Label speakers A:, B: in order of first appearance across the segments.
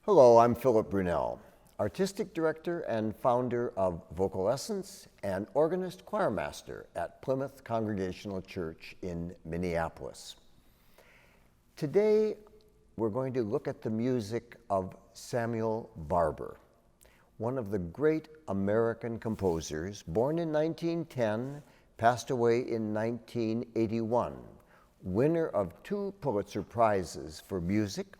A: Hello, I'm Philip Brunelle, Artistic Director and founder of Vocal Essence and organist choirmaster at Plymouth Congregational Church in Minneapolis. Today, we're going to look at the music of Samuel Barber, one of the great American composers, born in 1910, passed away in 1981, winner of 2 Pulitzer Prizes for music,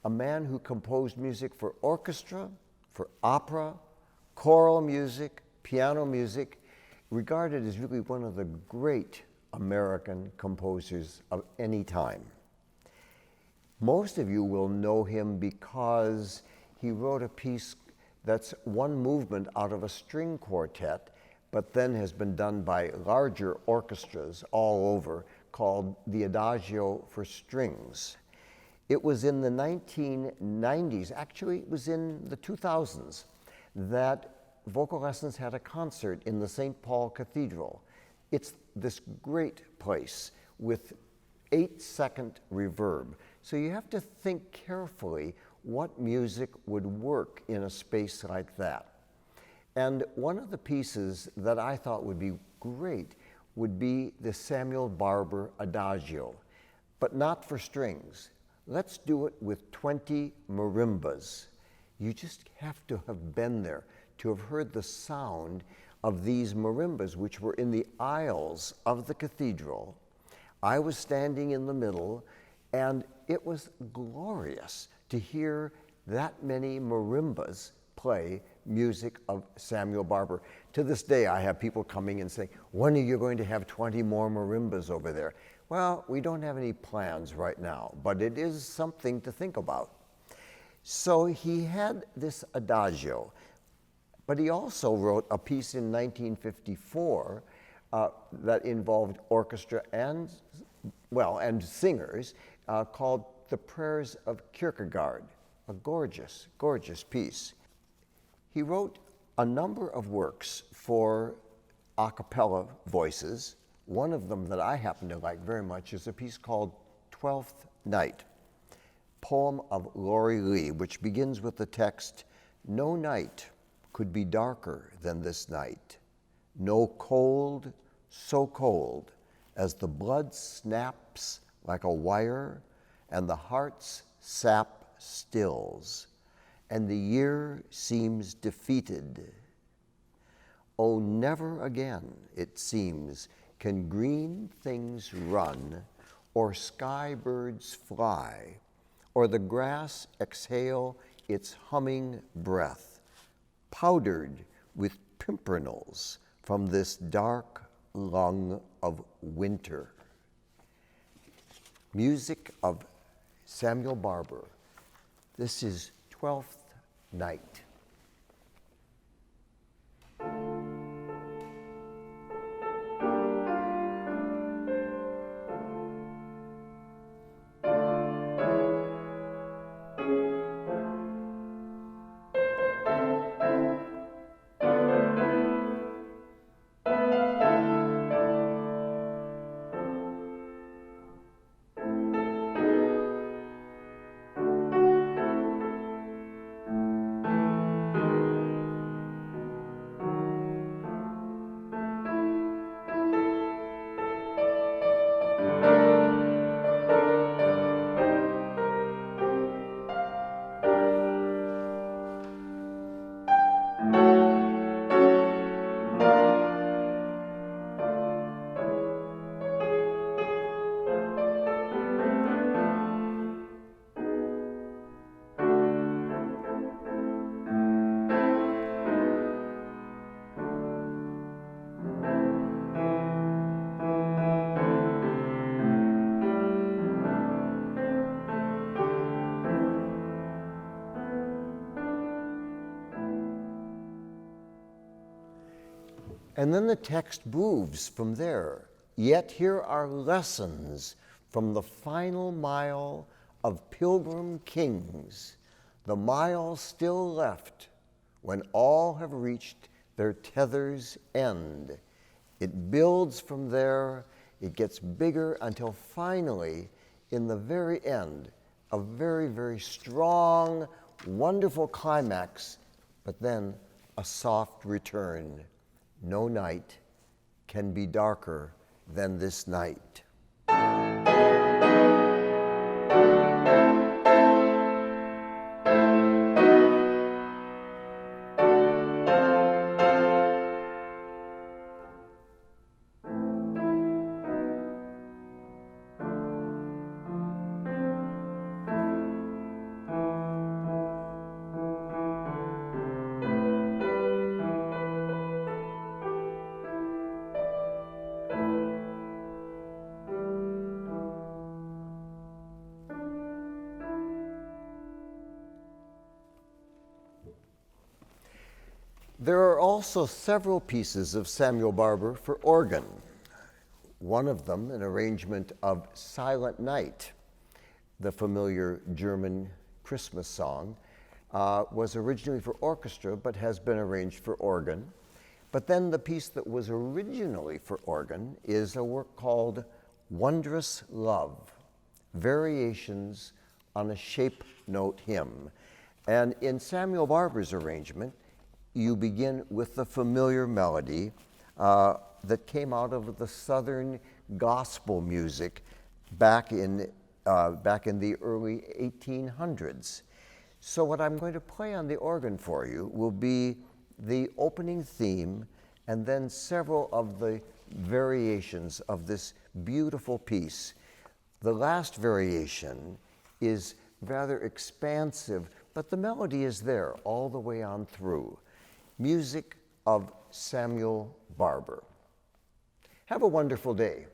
A: a man who composed music for orchestra, for opera, choral music, piano music, regarded as really one of the great American composers of any time. Most of you will know him because he wrote a piece that's one movement out of a string quartet, but then has been done by larger orchestras all over, called the Adagio for Strings. It was in the 1990s, actually it was in the 2000s, that Vocal Essence had a concert in the St. Paul Cathedral. It's this great place with 8-second reverb. So you have to think carefully what music would work in a space like that. And one of the pieces that I thought would be great would be the Samuel Barber Adagio, but not for strings. Let's do it with 20 marimbas. You just have to have been there to have heard the sound of these marimbas, which were in the aisles of the cathedral. I was standing in the middle, and it was glorious to hear that many marimbas play music of Samuel Barber. To this day, I have people coming and saying, when are you going to have 20 more marimbas over there? Well, we don't have any plans right now, but it is something to think about. So he had this adagio, but he also wrote a piece in 1954 that involved orchestra and singers called the Prayers of Kierkegaard, a gorgeous, gorgeous piece. He wrote a number of works for a cappella voices. One of them that I happen to like very much is a piece called 12th Night, poem of Laurie Lee, which begins with the text, "No night could be darker than this night, no cold so cold as the blood snaps like a wire and the heart's sap stills, and the year seems defeated. Oh, never again, it seems, can green things run, or sky birds fly, or the grass exhale its humming breath, powdered with pimpernels from this dark lung of winter." Music of Samuel Barber. This is 12th Night. And then the text moves from there. Yet here are lessons from the final mile of pilgrim kings, the mile still left when all have reached their tether's end. It builds from there, it gets bigger until finally, in the very end, a very, very strong, wonderful climax, but then a soft return. No night can be darker than this night. There are also several pieces of Samuel Barber for organ. One of them, an arrangement of Silent Night, the familiar German Christmas song, was originally for orchestra but has been arranged for organ. But then the piece that was originally for organ is a work called Wondrous Love, Variations on a Shape Note Hymn. And in Samuel Barber's arrangement, you begin with the familiar melody that came out of the Southern gospel music back in the early 1800s. So what I'm going to play on the organ for you will be the opening theme and then several of the variations of this beautiful piece. The last variation is rather expansive, but the melody is there all the way on through. Music of Samuel Barber. Have a wonderful day.